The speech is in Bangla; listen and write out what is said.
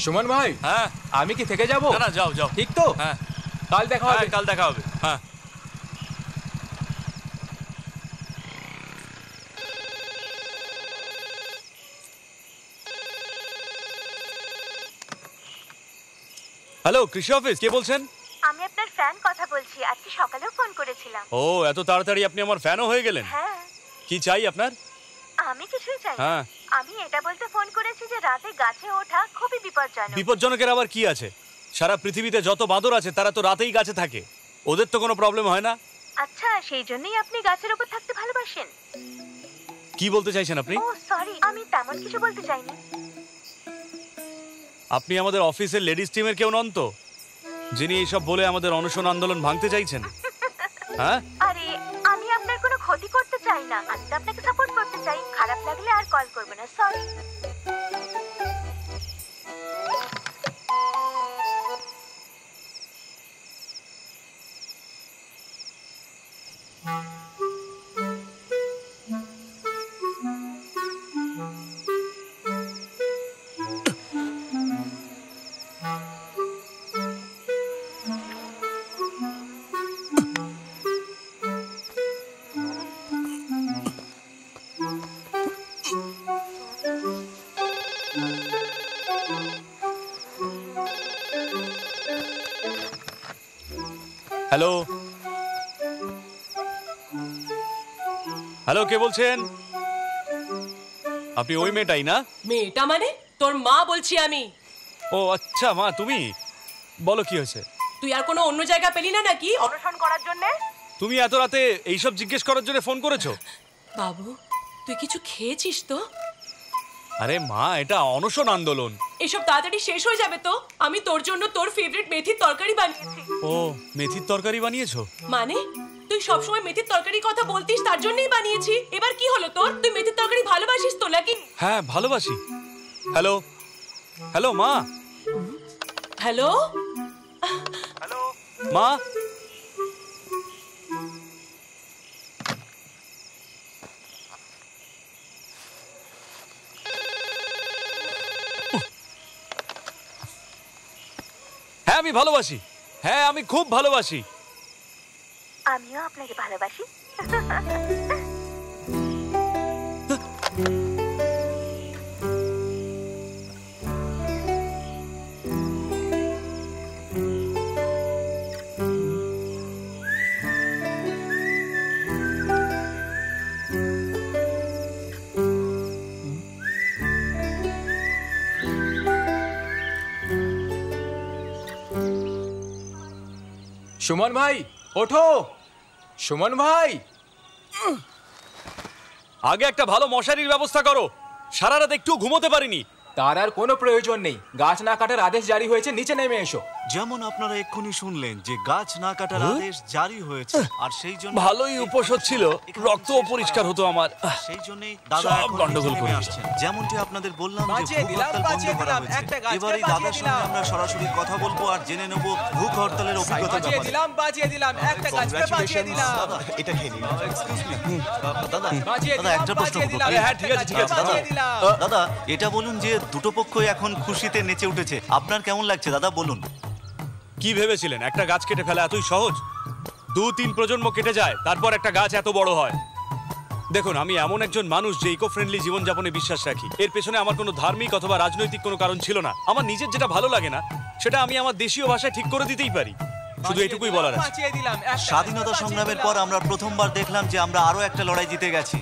সুমন ভাই, হ্যাঁ আমি কি থেকে যাব? না যাও যাও। ঠিক তো? হ্যাঁ কাল দেখা হবে। কাল দেখা হবে। হ্যাঁ হ্যালো, কৃষি অফিস, কে বলছেন? আমি আপনার ফ্যান কথা বলছি, আজকে সকালেও ফোন করেছিলাম। ও, এত তাড়াতাড়ি আপনি আমার ফ্যানও হয়ে গেলেন? হ্যাঁ। কি চাই আপনার? আমি কিছুই চাই না। হ্যাঁ। আমি এটা বলতে ফোন করেছি যে রাতে গাছে ওঠা খুবই বিপজ্জনক। বিপজ্জনকের আবার কি আছে? সারা পৃথিবীতে যত বাঁদর আছে তারা তো রাতেই গাছে থাকে, ওদের তো কোনো প্রবলেম হয় না। আচ্ছা, সেই জন্যই আপনি গাছের উপর থাকতে ভালোবাসেন? কি বলতে চাইছেন আপনি? ও সরি, আমি তেমন কিছু বলতে চাইনি। আপনি আমাদের অফিসের লেডিস টিমের কেউ নন তো, যিনি এইসব বলে আমাদের অনশন আন্দোলন ভাঙতে চাইছেন? হ্যাঁ, আরে আমি আপনার কোনো ক্ষতি করতে চাই না, আমি তো আপনাকে সাপোর্ট করতে চাই। খারাপ লাগলে আর কল করবে না, সরি। হ্যালো হ্যালো, কে বলছেন? আপনি ওই মেয়েটাই না? মেয়েটা মানে? তোর মা বলছি আমি। ও আচ্ছা, মা তুমি বলো, কি হয়েছে? তুই আর কোনো অন্য জায়গা পেলি না নাকি অনশন করার জন্য? তুমি এত রাতে এইসব জিজ্ঞেস করার জন্য ফোন করেছো? বাবু, তুই কিছু খেয়েছিস তো? আরে মা, এটা অনশন আন্দোলন। এসব তাড়াতাড়ি শেষ হয়ে যাবে তো। আমি তোর জন্য তোর ফেভারিট মেথির তরকারি বানিয়েছি। ও, মেথির তরকারি বানিয়েছো? মানে তুই সবসময় মেথির তরকারির কথা বলতিস, তার জন্যই বানিয়েছি। এবার কি হলো তোর? তুই মেথির তরকারি ভালোবাসিস তো নাকি? হ্যাঁ ভালোবাসি। হ্যালো হ্যালো মা। হ্যালো হ্যালো মা। হ্যাঁ আমি ভালোবাসি, হ্যাঁ আমি খুব ভালোবাসি। আমিও আপনাকে ভালোবাসি। সুমন ভাই, ওঠো। সুমন ভাই, আগে একটা ভালো মশারির ব্যবস্থা করো, সারা রাত একটু ঘুমোতে পারিনি। তার আর কোনো প্রয়োজন নেই। গাছ না কাটার আদেশ জারি হয়েছে, নিচে নেমে এসো। যেমন আপনারা এক্ষুনি শুনলেন যে গাছ না কাটার আদেশ জারি হয়েছে, আর সেই জন্য ভালোই উপোস হচ্ছিল, রক্ত পরিষ্কার হতো আমার। সেই জন্যই দাদা সব এখন গন্ডগোল নেমে করে আসছেন। যেমনটি আপনাদের বললাম যে বাঁচিয়ে ভুখ দিলাম, হরতাল বন্ধ বাঁচিয়ে করা দিলাম, হয়েছে। একটা গাছকে এবারে বাঁচিয়ে দাদার সঙ্গে দিলাম। আমরা সরাসরি কথা বলবো আর জেনে নেব ভুখ হরতালের অভিজ্ঞতা বাঁচিয়ে ব্যাপারে। দিলাম, বাঁচিয়ে দিলাম, একটা গাছকে বাঁচিয়ে দিলাম। দাদা, এটা খেয়ে নিন। এক্সকিউজ মি দাদা, বাঁচিয়ে দাদা দিলাম, একটা প্রশ্ন বাঁচিয়ে করবো? দিলাম, আরে হ্যাঁ, ঠিক আছে, ঠিক আছে, দাদা, বাঁচিয়ে দিলাম। দাদা এটা বলুন যে দুটো পক্ষই এখন খুশিতে নেচে উঠেছে, আপনার কেমন লাগছে দাদা বলুন? কি ভেবেছিলেন একটা গাছ কেটে ফেলা এতই সহজ? 2-3 প্রজন্ম কেটে যায়, তারপর একটা গাছ এত বড় হয়। দেখুন, আমি এমন একজন মানুষ যে ইকো ফ্রেন্ডলি জীবনযাপনে বিশ্বাস রাখি। এর পেছনে আমার কোনো ধার্মিক অথবা রাজনৈতিক কোনো কারণ ছিল না। আমার নিজের যেটা ভালো লাগে না সেটা আমি আমার দেশীয় ভাষায় ঠিক করে দিতেই পারি। শুধু এটুকুই বলার আছে। বাঁচিয়ে দিলাম, একটা স্বাধীনতা গাছকে সংগ্রামের বাঁচিয়ে পর আমরা প্রথমবার দেখলাম যে আমরা আরো একটা লড়াই জিতে গেছি।